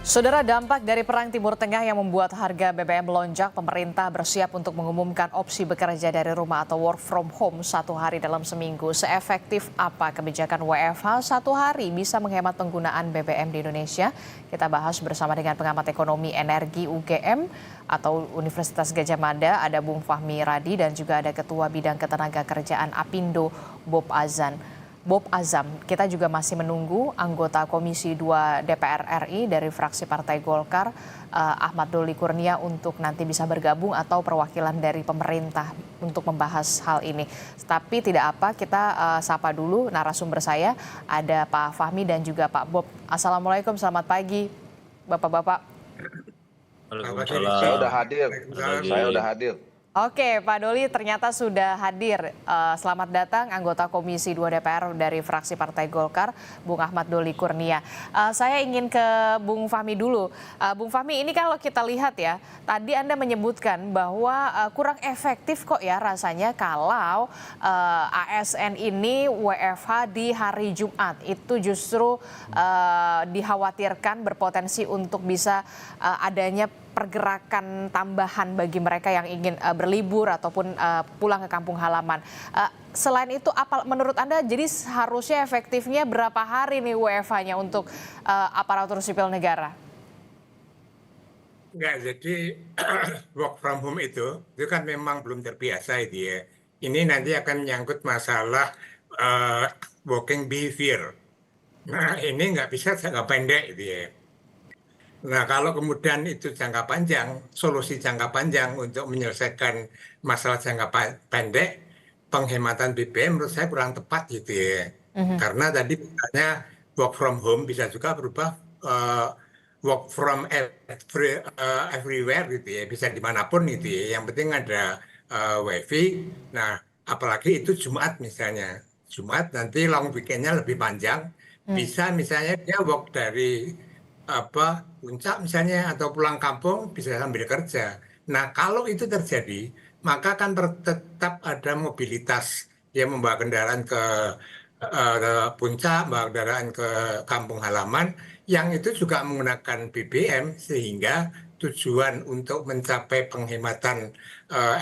Saudara, dampak dari Perang Timur Tengah yang membuat harga BBM melonjak, pemerintah bersiap untuk mengumumkan opsi bekerja dari rumah atau work from home 1 hari dalam seminggu. Seefektif apa kebijakan WFH 1 hari bisa menghemat penggunaan BBM di Indonesia? Kita bahas bersama dengan pengamat ekonomi energi UGM atau Universitas Gadjah Mada, ada Bung Fahmi Radi dan juga ada Ketua Bidang Ketenagakerjaan Apindo, Bob Azam. Kita juga masih menunggu anggota Komisi 2 DPR RI dari fraksi Partai Golkar, Ahmad Doli Kurnia, untuk nanti bisa bergabung atau perwakilan dari pemerintah untuk membahas hal ini. Tapi tidak apa, kita sapa dulu narasumber saya, ada Pak Fahmi dan juga Pak Bob. Assalamualaikum, selamat pagi Bapak-Bapak. Waalaikumsalam. Saya udah hadir. Oke, Pak Doli ternyata sudah hadir. Selamat datang anggota Komisi 2 DPR dari fraksi Partai Golkar, Bung Ahmad Doli Kurnia. Saya ingin ke Bung Fahmi dulu. Bung Fahmi, ini kalau kita lihat ya, tadi Anda menyebutkan bahwa kurang efektif kok ya rasanya kalau ASN ini WFH di hari Jumat. Itu justru dikhawatirkan berpotensi untuk bisa adanya pergerakan tambahan bagi mereka yang ingin berlibur ataupun pulang ke kampung halaman. Selain itu, apa menurut Anda jadi harusnya efektifnya berapa hari nih WFH-nya untuk aparatur sipil negara? Enggak, jadi work from home itu kan memang belum terbiasa itu ya. Ini nanti akan menyangkut masalah working behavior. Nah, ini nggak bisa jangka pendek itu ya. Nah, kalau kemudian itu jangka panjang, solusi jangka panjang untuk menyelesaikan masalah jangka pendek, penghematan BBM menurut saya kurang tepat gitu ya. Karena tadi misalnya work from home bisa juga berubah work from everywhere gitu ya, bisa dimanapun gitu ya. Yang penting ada wifi. Nah, apalagi itu Jumat misalnya. Jumat nanti long weekend-nya lebih panjang. Bisa misalnya dia work dari puncak misalnya atau pulang kampung bisa sambil kerja. Nah, kalau itu terjadi, maka akan tetap ada mobilitas yang membawa kendaraan ke puncak, membawa kendaraan ke kampung halaman, yang itu juga menggunakan BBM sehingga tujuan untuk mencapai penghematan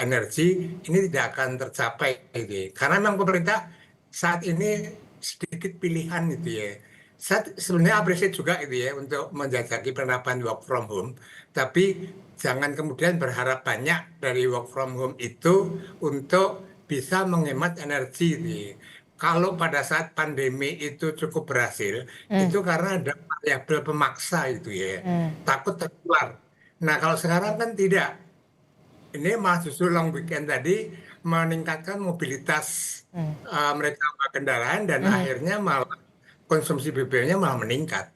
energi ini tidak akan tercapai gitu. Karena memang pemerintah saat ini sedikit pilihan gitu ya. Saya sebenarnya apresiasi juga itu ya untuk menjajaki penerapan work from home, tapi jangan kemudian berharap banyak dari work from home itu untuk bisa menghemat energi gitu ya. Kalau pada saat pandemi itu cukup berhasil, itu karena ada variabel pemaksa itu ya, takut tertular. Nah, kalau sekarang kan tidak. Ini malah justru long weekend tadi meningkatkan mobilitas mereka kendaraan dan akhirnya malah konsumsi BBM-nya malah meningkat.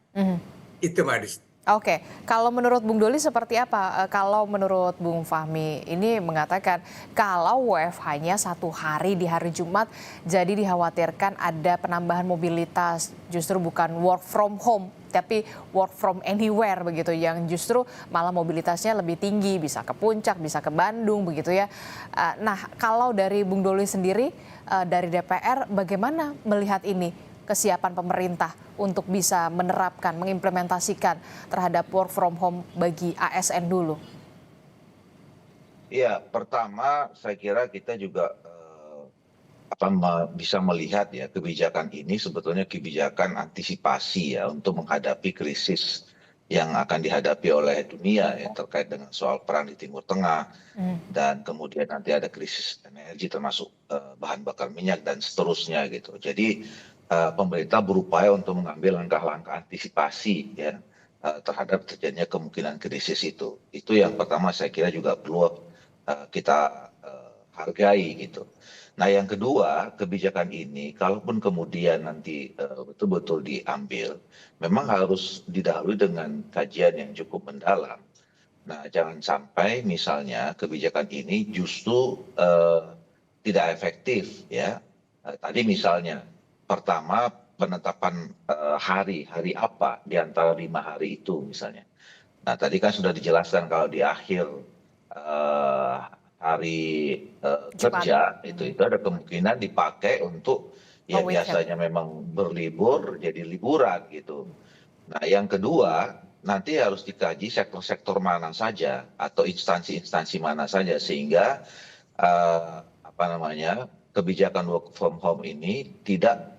Itu Mbak Dis. Oke, kalau menurut Bung Doli seperti apa? Kalau menurut Bung Fahmi ini mengatakan kalau WFH-nya 1 hari di hari Jumat, jadi dikhawatirkan ada penambahan mobilitas, justru bukan work from home, tapi work from anywhere begitu, yang justru malah mobilitasnya lebih tinggi, bisa ke puncak, bisa ke Bandung begitu ya. Nah, kalau dari Bung Doli sendiri dari DPR, bagaimana melihat ini? Kesiapan pemerintah untuk bisa menerapkan, mengimplementasikan terhadap work from home bagi ASN dulu? Ya, pertama saya kira kita juga bisa melihat ya kebijakan ini sebetulnya kebijakan antisipasi ya untuk menghadapi krisis yang akan dihadapi oleh dunia ya terkait dengan soal perang di Timur Tengah dan kemudian nanti ada krisis energi termasuk bahan bakar minyak dan seterusnya gitu. Jadi pemerintah berupaya untuk mengambil langkah-langkah antisipasi ya terhadap terjadinya kemungkinan krisis itu. Itu yang pertama saya kira juga perlu kita hargai gitu. Nah, yang kedua, kebijakan ini kalaupun kemudian nanti betul-betul diambil, memang harus didahului dengan kajian yang cukup mendalam. Nah, jangan sampai misalnya kebijakan ini justru tidak efektif ya. Tadi misalnya pertama penetapan hari apa di antara 5 hari itu misalnya. Nah, tadi kan sudah dijelaskan kalau di akhir hari kerja itu ada kemungkinan dipakai untuk yang biasanya memang berlibur jadi liburan gitu. Nah, yang kedua nanti harus dikaji sektor-sektor mana saja atau instansi-instansi mana saja sehingga kebijakan work from home ini tidak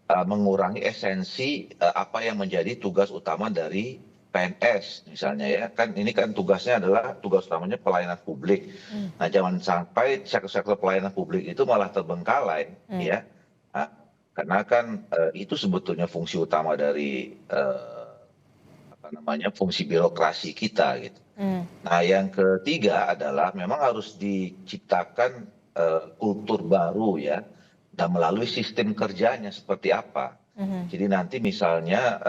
mengurangi esensi apa yang menjadi tugas utama dari PNS misalnya ya. Kan ini kan tugasnya adalah tugas utamanya pelayanan publik. Nah, jangan sampai sektor-sektor pelayanan publik itu malah terbengkalai ya. Nah, karena kan itu sebetulnya fungsi utama dari fungsi birokrasi kita gitu. Nah, yang ketiga adalah memang harus diciptakan kultur baru ya, dan melalui sistem kerjanya seperti apa. Jadi nanti misalnya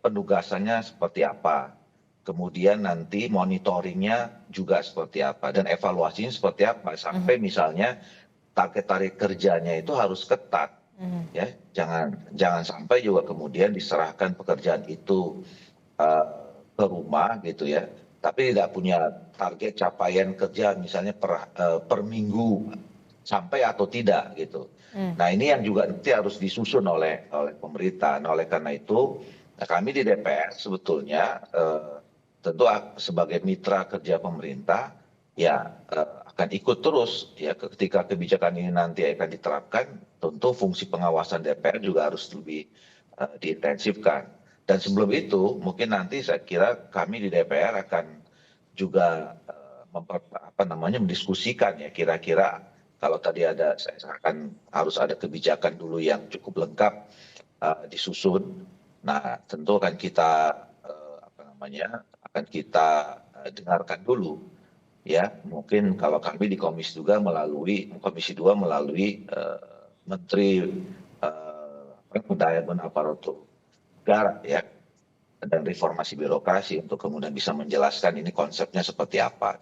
penugasannya seperti apa, kemudian nanti monitoringnya juga seperti apa, dan evaluasinya seperti apa, sampai misalnya target kerjanya itu harus ketat. Ya, jangan sampai juga kemudian diserahkan pekerjaan itu ke rumah gitu ya, tapi tidak punya target capaian kerja misalnya per minggu sampai atau tidak gitu. Nah, ini yang juga nanti harus disusun oleh pemerintah. Nah, oleh karena itu kami di DPR sebetulnya tentu sebagai mitra kerja pemerintah ya akan ikut terus ya ketika kebijakan ini nanti akan diterapkan. Tentu fungsi pengawasan DPR juga harus lebih diintensifkan. Dan sebelum itu mungkin nanti saya kira kami di DPR akan juga mendiskusikan ya kira-kira kalau tadi saya akan harus ada kebijakan dulu yang cukup lengkap disusun. Nah, tentu akan kita dengarkan dulu ya. Mungkin kalau kami di Komisi 2 melalui Menteri Pendayaan Aparatur Negara ya, dan reformasi birokrasi untuk kemudian bisa menjelaskan ini konsepnya seperti apa.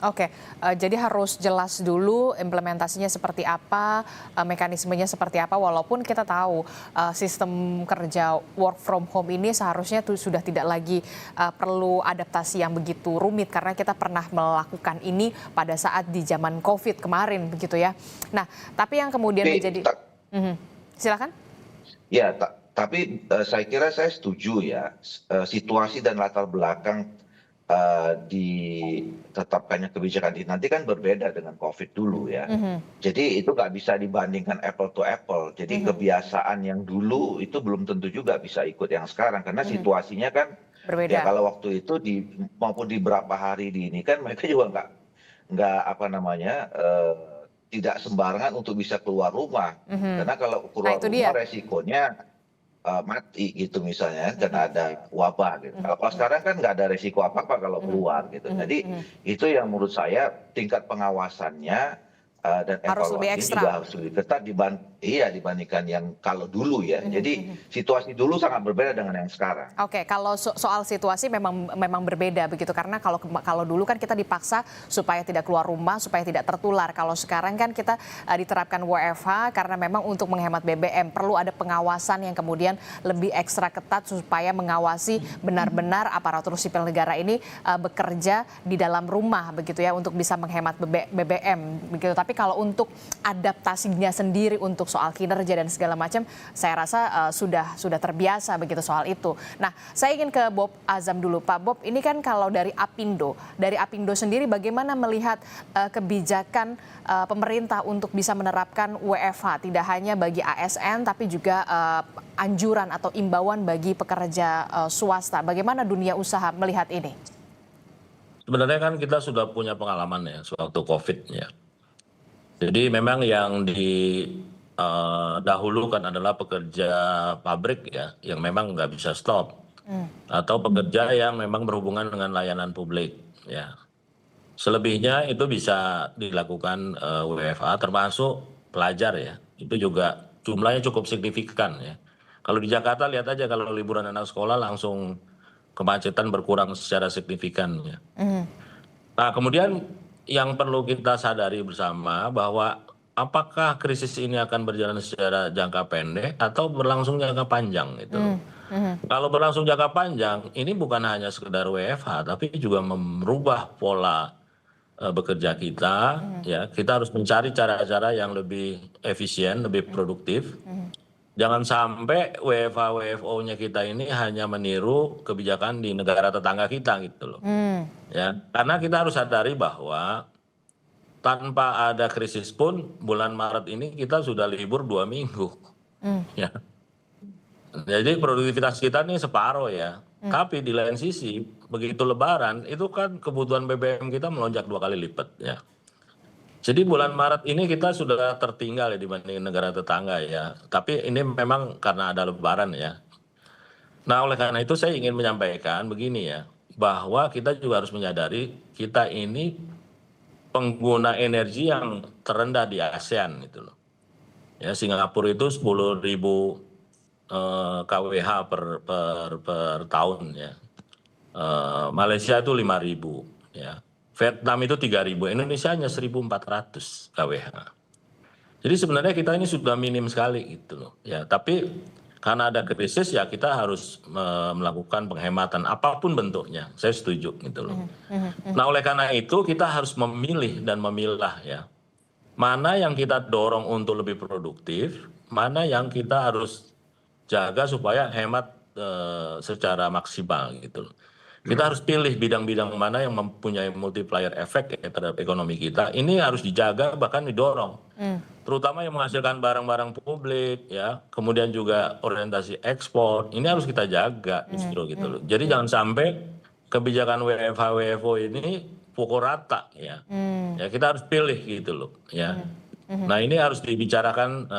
Oke, jadi harus jelas dulu implementasinya seperti apa, mekanismenya seperti apa, walaupun kita tahu sistem kerja work from home ini seharusnya sudah tidak lagi perlu adaptasi yang begitu rumit, karena kita pernah melakukan ini pada saat di zaman COVID kemarin begitu ya. Nah, tapi yang kemudian menjadi... Silakan. Ya, tapi saya kira saya setuju ya, situasi dan latar belakang ditetapkannya kebijakan ini nanti kan berbeda dengan COVID dulu ya. Jadi itu nggak bisa dibandingkan apple to apple. Jadi kebiasaan yang dulu itu belum tentu juga bisa ikut yang sekarang, karena situasinya kan berbeda. Ya kalau waktu itu maupun di beberapa hari ini kan mereka juga nggak tidak sembarangan untuk bisa keluar rumah. Karena kalau keluar rumah resikonya mati gitu misalnya, karena ada wabah gitu. Kalau sekarang kan nggak ada resiko apa-apa kalau keluar gitu. Jadi itu yang menurut saya tingkat pengawasannya dan evaluasi juga harus lebih ketat dibandingkan yang kalau dulu ya. Jadi situasi dulu sangat berbeda dengan yang sekarang. Oke, kalau soal situasi memang berbeda begitu, karena kalau dulu kan kita dipaksa supaya tidak keluar rumah, supaya tidak tertular. Kalau sekarang kan kita diterapkan WFH karena memang untuk menghemat BBM perlu ada pengawasan yang kemudian lebih ekstra ketat supaya mengawasi benar-benar aparatur sipil negara ini bekerja di dalam rumah begitu ya, untuk bisa menghemat BBM begitu. Tapi kalau untuk adaptasinya sendiri untuk soal kinerja dan segala macam, saya rasa sudah terbiasa begitu soal itu. Nah, saya ingin ke Bob Azam dulu. Pak Bob, ini kan kalau dari Apindo sendiri bagaimana melihat kebijakan pemerintah untuk bisa menerapkan WFH, tidak hanya bagi ASN tapi juga anjuran atau imbauan bagi pekerja swasta. Bagaimana dunia usaha melihat ini? Sebenarnya kan kita sudah punya pengalaman ya sewaktu COVID ya. Jadi memang yang didahulukan adalah pekerja pabrik ya, yang memang nggak bisa stop, atau pekerja yang memang berhubungan dengan layanan publik ya. Selebihnya itu bisa dilakukan WFH, termasuk pelajar ya. Itu juga jumlahnya cukup signifikan ya. Kalau di Jakarta lihat aja, kalau liburan anak sekolah langsung kemacetan berkurang secara signifikan ya. Nah, kemudian yang perlu kita sadari bersama bahwa apakah krisis ini akan berjalan secara jangka pendek atau berlangsung jangka panjang itu. Kalau berlangsung jangka panjang, ini bukan hanya sekedar WFH, tapi juga merubah pola bekerja kita. Ya, kita harus mencari cara-cara yang lebih efisien, lebih produktif. Jangan sampai WFH-WFO-nya kita ini hanya meniru kebijakan di negara tetangga kita gitu loh. Ya, karena kita harus sadari bahwa tanpa ada krisis pun bulan Maret ini kita sudah libur 2 minggu. Ya. Jadi produktivitas kita ini separuh ya. Tapi di lain sisi begitu Lebaran itu kan kebutuhan BBM kita melonjak 2 kali lipat ya. Jadi bulan Maret ini kita sudah tertinggal ya dibanding negara tetangga ya. Tapi ini memang karena ada Lebaran ya. Nah oleh karena itu saya ingin menyampaikan begini ya, bahwa kita juga harus menyadari kita ini pengguna energi yang terendah di ASEAN gitu loh. Ya Singapura itu 10.000 kWh per tahun ya. Malaysia itu 5.000 ya. Vietnam itu 3.000, Indonesia hanya 1.400 kWh. Jadi sebenarnya kita ini sudah minim sekali gitu loh. Ya, tapi karena ada krisis ya kita harus melakukan penghematan apapun bentuknya. Saya setuju gitu loh. Nah, oleh karena itu kita harus memilih dan memilah ya. Mana yang kita dorong untuk lebih produktif, mana yang kita harus jaga supaya hemat secara maksimal gitu loh. Kita harus pilih bidang-bidang mana yang mempunyai multiplier effect ya, terhadap ekonomi kita. Ini harus dijaga bahkan didorong. Terutama yang menghasilkan barang-barang publik ya, kemudian juga orientasi ekspor. Ini harus kita jaga justru gitu loh. Jadi jangan sampai kebijakan WFH WFO ini pukul rata ya. Ya kita harus pilih gitu loh ya. Nah, ini harus dibicarakan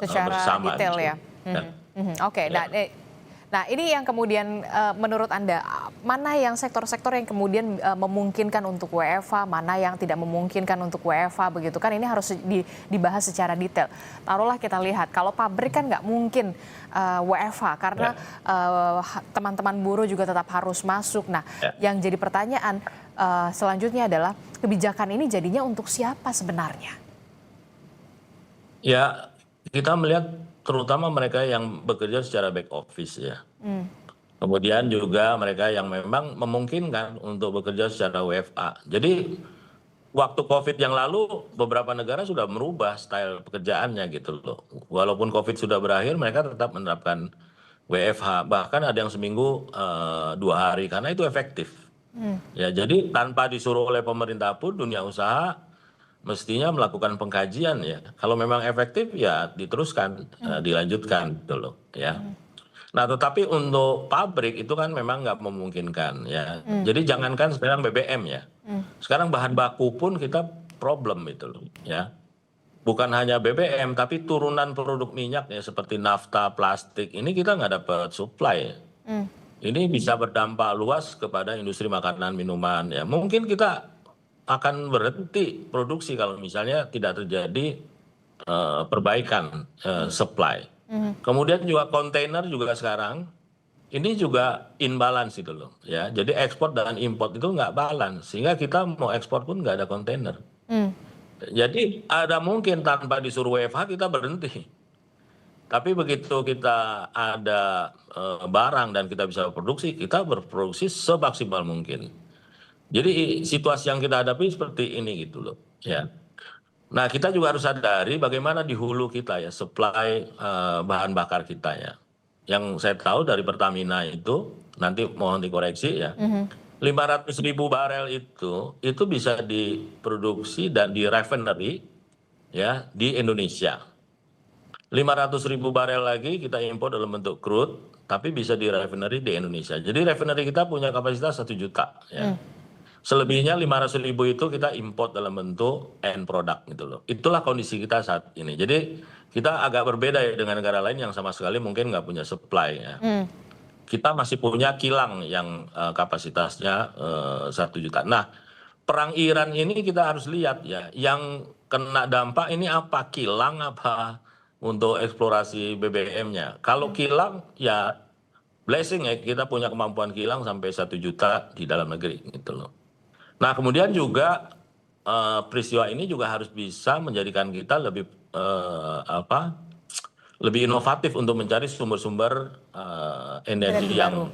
secara bersama detail gitu. ya. Oke, nah ini yang kemudian menurut Anda, mana yang sektor-sektor yang kemudian memungkinkan untuk WFH, mana yang tidak memungkinkan untuk WFH begitu kan, ini harus dibahas secara detail. Taruhlah kita lihat, kalau pabrik kan nggak mungkin WFH karena teman-teman buruh juga tetap harus masuk. Nah, yang jadi pertanyaan selanjutnya adalah kebijakan ini jadinya untuk siapa sebenarnya? Ya, kita melihat terutama mereka yang bekerja secara back office ya. Kemudian juga mereka yang memang memungkinkan untuk bekerja secara WFA. Jadi waktu COVID yang lalu beberapa negara sudah merubah style pekerjaannya gitu loh. Walaupun COVID sudah berakhir mereka tetap menerapkan WFH. Bahkan ada yang seminggu 2 hari karena itu efektif. Ya, jadi tanpa disuruh oleh pemerintah pun dunia usaha mestinya melakukan pengkajian ya. Kalau memang efektif ya diteruskan, dilanjutkan gitu loh ya. Nah tetapi untuk pabrik itu kan memang nggak memungkinkan ya. Jadi jangankan sekarang BBM ya. Sekarang bahan baku pun kita problem itu loh ya. Bukan hanya BBM tapi turunan produk minyak ya seperti nafta, plastik ini kita nggak dapat supply ya. Ini bisa berdampak luas kepada industri makanan, minuman ya. Mungkin kita akan berhenti produksi kalau misalnya tidak terjadi perbaikan supply. Kemudian juga kontainer juga sekarang ini juga imbalance itu loh ya. Jadi ekspor dan import itu nggak balance sehingga kita mau ekspor pun nggak ada kontainer. Jadi ada mungkin tanpa disuruh WFH kita berhenti. Tapi begitu kita ada barang dan kita bisa produksi, kita berproduksi semaksimal mungkin. Jadi situasi yang kita hadapi seperti ini gitu loh ya. Nah kita juga harus sadari bagaimana di hulu kita ya supply bahan bakar kita ya. Yang saya tahu dari Pertamina itu nanti mohon dikoreksi ya. 500.000 barel itu bisa diproduksi dan di refinery ya di Indonesia. 500.000 barel lagi kita impor dalam bentuk crude tapi bisa di refinery di Indonesia. Jadi refinery kita punya kapasitas 1 juta ya. Selebihnya 500.000 itu kita import dalam bentuk end product gitu loh. Itulah kondisi kita saat ini. Jadi kita agak berbeda ya dengan negara lain yang sama sekali mungkin nggak punya supply ya. Kita masih punya kilang yang kapasitasnya 1 juta. Nah perang Iran ini kita harus lihat ya. Yang kena dampak ini apa? Kilang apa untuk eksplorasi BBM-nya. Kalau kilang ya blessing ya kita punya kemampuan kilang sampai 1 juta di dalam negeri gitu loh. Nah kemudian juga peristiwa ini juga harus bisa menjadikan kita lebih lebih inovatif untuk mencari sumber-sumber energi yang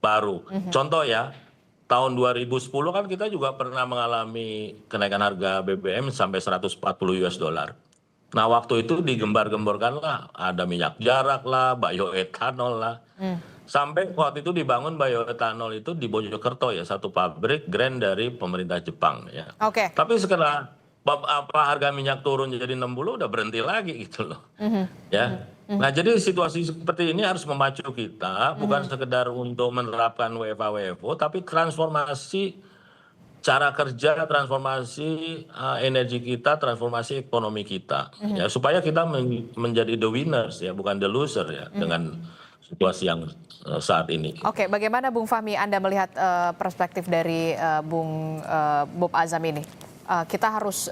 baru. Contoh ya tahun 2010 kan kita juga pernah mengalami kenaikan harga BBM sampai 140 US dollar. Nah, waktu itu digembar-gemborkan lah, ada minyak jarak lah, bioetanol lah. Sampai waktu itu dibangun bioetanol itu di Mojokerto ya, satu pabrik grand dari pemerintah Jepang ya. Oke. Tapi setelah harga minyak turun jadi 60 udah berhenti lagi gitu loh. Ya. Nah, jadi situasi seperti ini harus memacu kita bukan sekedar untuk menerapkan WFH WFO, tapi transformasi cara kerja, transformasi energi kita, transformasi ekonomi kita, ya supaya kita menjadi the winners ya, bukan the loser ya, dengan situasi yang saat ini. Oke, bagaimana Bung Fahmi Anda melihat perspektif dari Bung Bob Azam ini? Kita harus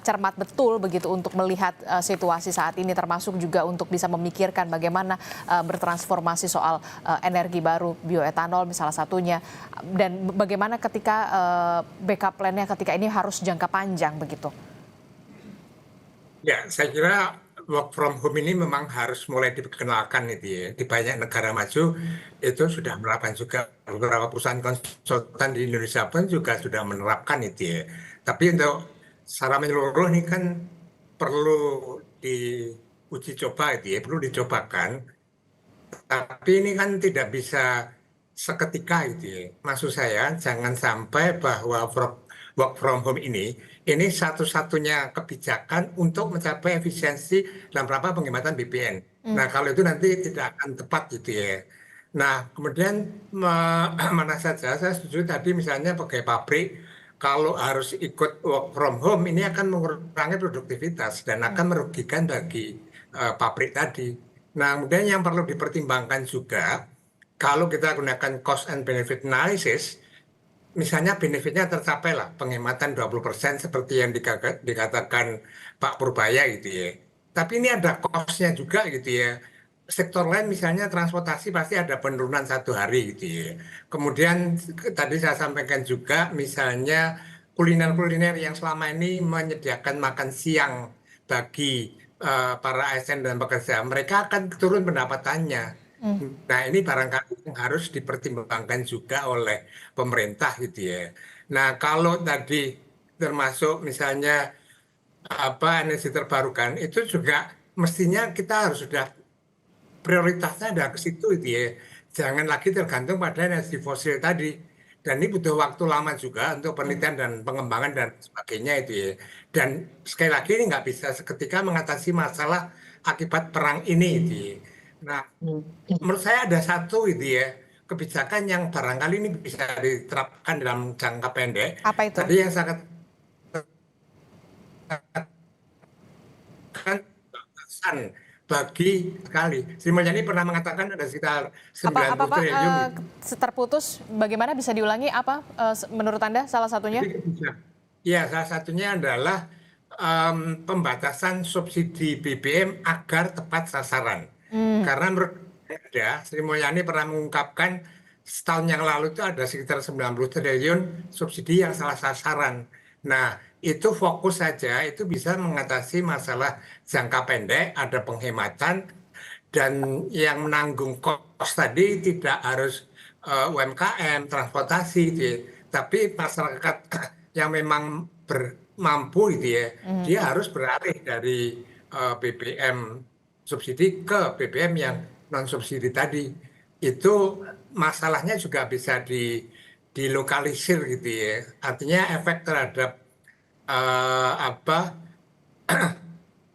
cermat betul begitu untuk melihat situasi saat ini, termasuk juga untuk bisa memikirkan bagaimana bertransformasi soal energi baru, bioetanol misalnya satunya, dan bagaimana ketika backup plan-nya ketika ini harus jangka panjang begitu. Ya, saya kira work from home ini memang harus mulai diperkenalkan itu ya. Di banyak negara maju itu sudah menerapkan juga, beberapa perusahaan konsultan di Indonesia pun juga sudah menerapkan itu ya. Tapi untuk secara menyeluruh ini kan perlu diuji coba itu ya, perlu dicobakan. Tapi ini kan tidak bisa seketika gitu ya. Maksud saya jangan sampai bahwa work from home ini satu-satunya kebijakan untuk mencapai efisiensi dalam rangka penghematan BPN. Nah, kalau itu nanti tidak akan tepat gitu ya. Nah, kemudian mana saja saya setuju tadi misalnya pegawai pabrik kalau harus ikut work from home ini akan mengurangi produktivitas dan akan merugikan bagi pabrik tadi. Nah, kemudian yang perlu dipertimbangkan juga kalau kita gunakan cost and benefit analysis, misalnya benefitnya tercapai lah penghematan 20% seperti yang dikatakan Pak Purbaya gitu ya. Tapi ini ada cost-nya juga gitu ya. Sektor lain misalnya transportasi pasti ada penurunan 1 hari gitu ya. Kemudian tadi saya sampaikan juga misalnya kuliner-kuliner yang selama ini menyediakan makan siang bagi para ASN dan pekerja, mereka akan turun pendapatannya. Nah, ini barangkali yang harus dipertimbangkan juga oleh pemerintah gitu ya. Nah, kalau tadi termasuk misalnya energi terbarukan itu juga mestinya kita harus sudah prioritasnya ada ke situ itu ya. Jangan lagi tergantung pada energi fosil tadi. Dan ini butuh waktu lama juga untuk penelitian dan pengembangan dan sebagainya itu ya. Dan sekali lagi ini nggak bisa seketika mengatasi masalah akibat perang ini itu ya. Nah, menurut saya ada satu itu ya, kebijakan yang barangkali ini bisa diterapkan dalam jangka pendek. Apa itu? Tadi yang saya katakan batasan bagi sekali. Sri Mulyani pernah mengatakan ada sekitar 90 Apa Pak? triliun. Terputus, bagaimana bisa diulangi apa menurut Anda salah satunya? Ya, salah satunya adalah pembatasan subsidi BBM agar tepat sasaran. Karena menurut saya, Sri Mulyani pernah mengungkapkan setahun yang lalu itu ada sekitar 90 triliun subsidi yang salah sasaran. Nah, itu fokus saja, itu bisa mengatasi masalah jangka pendek, ada penghematan, dan yang menanggung kos tadi tidak harus UMKM, transportasi, gitu ya. Tapi masyarakat yang memang mampu gitu ya, dia harus beralih dari BBM subsidi ke BBM yang non subsidi tadi. Itu masalahnya juga bisa dilokalisir gitu ya. Artinya efek terhadap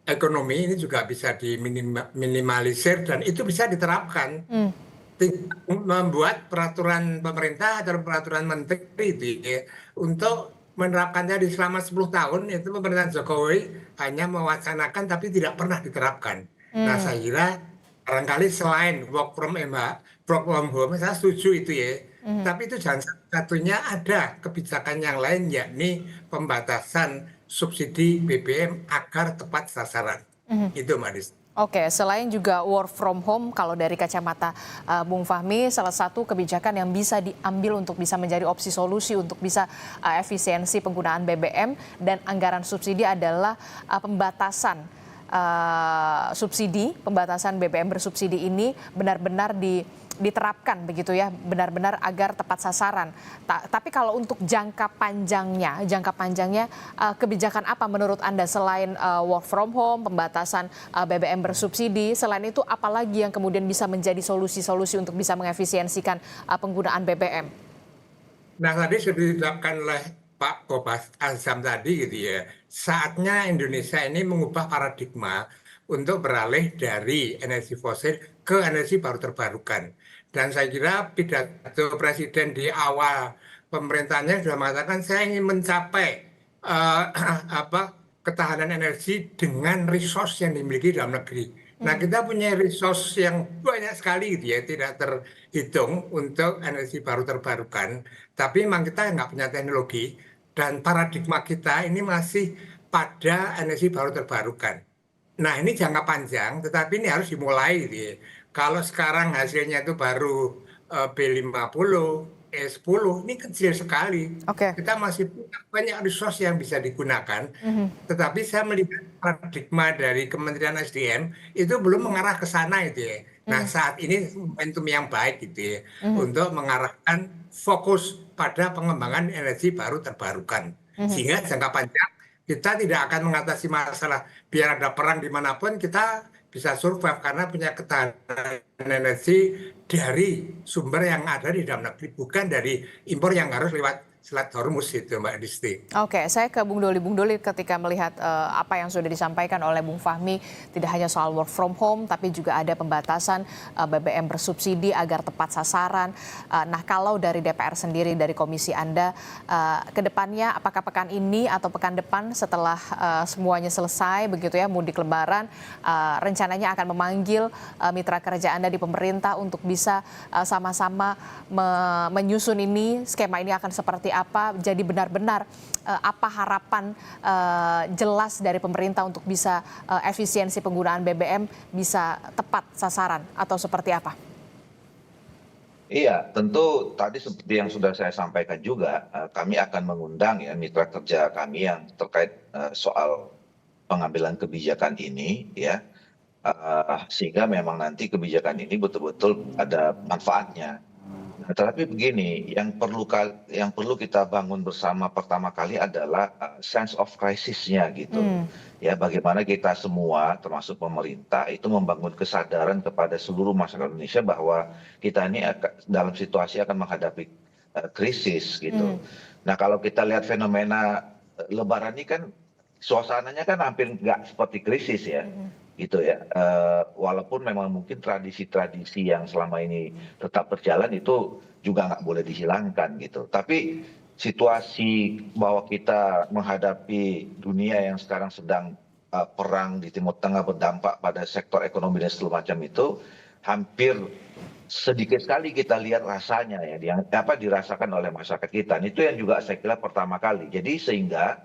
ekonomi ini juga bisa diminimalisir dan itu bisa diterapkan. Membuat peraturan pemerintah atau peraturan menteri itu ya, untuk menerapkan tadi selama 10 tahun itu pemerintahan Jokowi hanya mewacanakan tapi tidak pernah diterapkan. Nah, saya kira barangkali selain work from home, saya setuju itu ya. Tapi itu jangan satunya ada kebijakan yang lain yakni pembatasan subsidi BBM agar tepat sasaran. Itu Mbak Dis. Oke, selain juga work from home, kalau dari kacamata Bung Fahmi, salah satu kebijakan yang bisa diambil untuk bisa menjadi opsi solusi untuk bisa efisiensi penggunaan BBM dan anggaran subsidi adalah pembatasan pembatasan BBM bersubsidi ini benar-benar diterapkan begitu ya, benar-benar agar tepat sasaran. Tapi kalau untuk jangka panjangnya kebijakan apa menurut Anda selain work from home, pembatasan BBM bersubsidi, selain itu apalagi yang kemudian bisa menjadi solusi-solusi untuk bisa mengefisiensikan penggunaan BBM? Nah, tadi sudah ditetapkan oleh Pak Kopas Azam tadi gitu ya. Saatnya Indonesia ini mengubah paradigma untuk beralih dari energi fosil ke energi baru terbarukan. Dan saya kira pidato Presiden di awal pemerintahnya sudah mengatakan saya ingin mencapai eh, apa ketahanan energi dengan resource yang dimiliki dalam negeri. Nah, kita punya resource yang banyak sekali gitu ya, tidak terhitung untuk energi baru terbarukan. Tapi memang kita nggak punya teknologi dan paradigma kita ini masih pada energi baru terbarukan. Nah, ini jangka panjang, tetapi ini harus dimulai gitu ya. Kalau sekarang hasilnya itu baru B50, E10, ini kecil sekali. Oke. Kita masih punya banyak resource yang bisa digunakan, tetapi saya melihat paradigma dari Kementerian SDM itu belum mengarah ke sana itu ya. Nah, saat ini momentum yang baik gitu ya, untuk mengarahkan fokus pada pengembangan energi baru terbarukan. Sehingga jangka panjang kita tidak akan mengatasi masalah biar ada perang dimanapun kita bisa survive karena punya ketahanan energi dari sumber yang ada di dalam negeri, bukan dari impor yang harus lewat Selat Hormuz itu, Mbak Disti. Oke, saya ke Bung Doli. Bung Doli, ketika melihat apa yang sudah disampaikan oleh Bung Fahmi, tidak hanya soal work from home, tapi juga ada pembatasan BBM bersubsidi agar tepat sasaran. Nah, kalau dari DPR sendiri, dari komisi Anda, ke depannya apakah pekan ini atau pekan depan setelah semuanya selesai, begitu ya, mudik Lebaran, rencananya akan memanggil mitra kerja Anda di pemerintah untuk bisa sama-sama menyusun ini, skema ini akan seperti apa, jadi benar-benar apa harapan jelas dari pemerintah untuk bisa efisiensi penggunaan BBM bisa tepat sasaran atau seperti apa? Iya, tentu tadi seperti yang sudah saya sampaikan juga, kami akan mengundang ya mitra kerja kami yang terkait soal pengambilan kebijakan ini ya, sehingga memang nanti kebijakan ini betul-betul ada manfaatnya. Nah, tetapi begini, yang perlu kita bangun bersama pertama kali adalah sense of crisis-nya gitu. Ya, bagaimana kita semua, termasuk pemerintah, itu membangun kesadaran kepada seluruh masyarakat Indonesia bahwa kita ini dalam situasi akan menghadapi krisis gitu. Nah, kalau kita lihat fenomena Lebaran ini kan suasananya kan hampir nggak seperti krisis ya. Gitu ya, walaupun memang mungkin tradisi-tradisi yang selama ini tetap berjalan itu juga nggak boleh dihilangkan gitu. Tapi situasi bahwa kita menghadapi dunia yang sekarang sedang perang di Timur Tengah berdampak pada sektor ekonomi dan segala macam itu hampir sedikit sekali kita lihat rasanya ya, yang dirasakan oleh masyarakat kita. Itu yang juga saya kira pertama kali. Jadi sehingga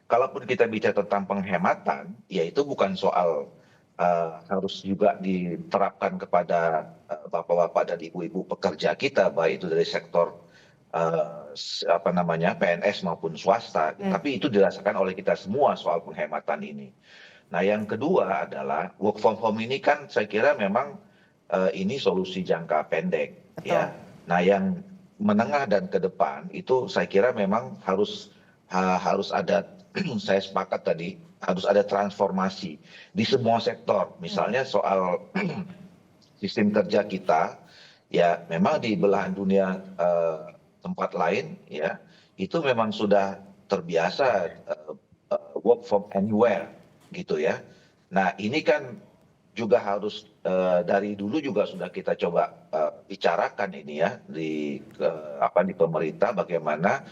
kalaupun kita bicara tentang penghematan, ya itu bukan soal harus juga diterapkan kepada bapak-bapak dan ibu-ibu pekerja kita, baik itu dari sektor PNS maupun swasta, tapi itu dirasakan oleh kita semua soal penghematan ini. Nah, yang kedua adalah work from home ini kan saya kira memang ini solusi jangka pendek. Betul. Ya. Nah, yang menengah dan ke depan itu saya kira memang harus ada saya sepakat tadi, harus ada transformasi di semua sektor. Misalnya soal sistem kerja kita, ya memang di belahan dunia tempat lain, ya itu memang sudah terbiasa work from anywhere, gitu ya. Nah, ini kan juga harus dari dulu juga sudah kita coba bicarakan ini ya di pemerintah, bagaimana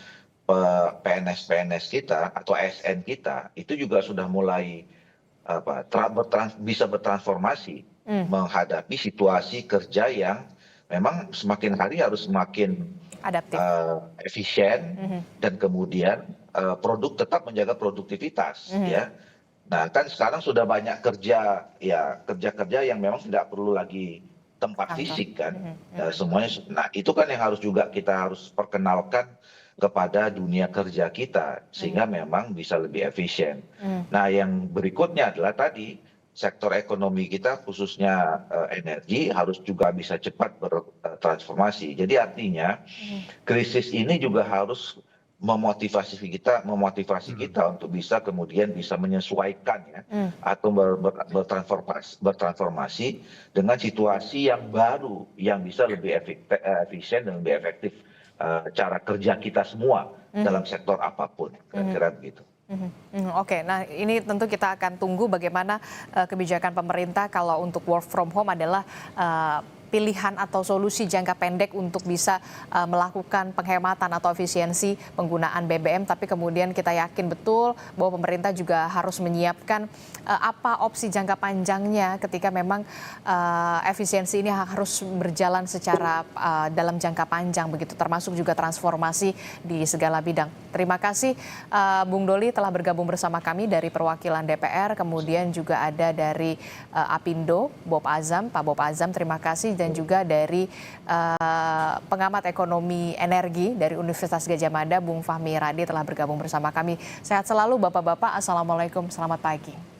PNS kita atau ASN kita itu juga sudah mulai bisa bertransformasi menghadapi situasi kerja yang memang semakin hari harus semakin Adaptif. efisien dan kemudian produk tetap menjaga produktivitas ya. Nah, kan sekarang sudah banyak kerja yang memang tidak perlu lagi tempat fisik kan. Semuanya. Nah, itu kan yang kita harus perkenalkan kepada dunia kerja kita sehingga memang bisa lebih efisien. Nah, yang berikutnya adalah tadi sektor ekonomi kita khususnya energi harus juga bisa cepat transformasi. Jadi artinya krisis ini juga harus memotivasi kita untuk bisa kemudian bisa menyesuaikan ya atau bertransformasi dengan situasi yang baru yang bisa lebih efisien dan lebih efektif cara kerja kita semua dalam sektor apapun, kira-kira begitu. Oke, nah ini tentu kita akan tunggu bagaimana kebijakan pemerintah kalau untuk work from home adalah pilihan atau solusi jangka pendek untuk bisa melakukan penghematan atau efisiensi penggunaan BBM, tapi kemudian kita yakin betul bahwa pemerintah juga harus menyiapkan apa opsi jangka panjangnya ketika memang efisiensi ini harus berjalan secara dalam jangka panjang begitu, termasuk juga transformasi di segala bidang. Terima kasih Bung Doli telah bergabung bersama kami dari perwakilan DPR, kemudian juga ada dari Apindo, Bob Azam, Pak Bob Azam, terima kasih, dan juga dari pengamat ekonomi energi dari Universitas Gadjah Mada, Bung Fahmi Radi telah bergabung bersama kami. Sehat selalu Bapak-Bapak, Assalamualaikum, selamat pagi.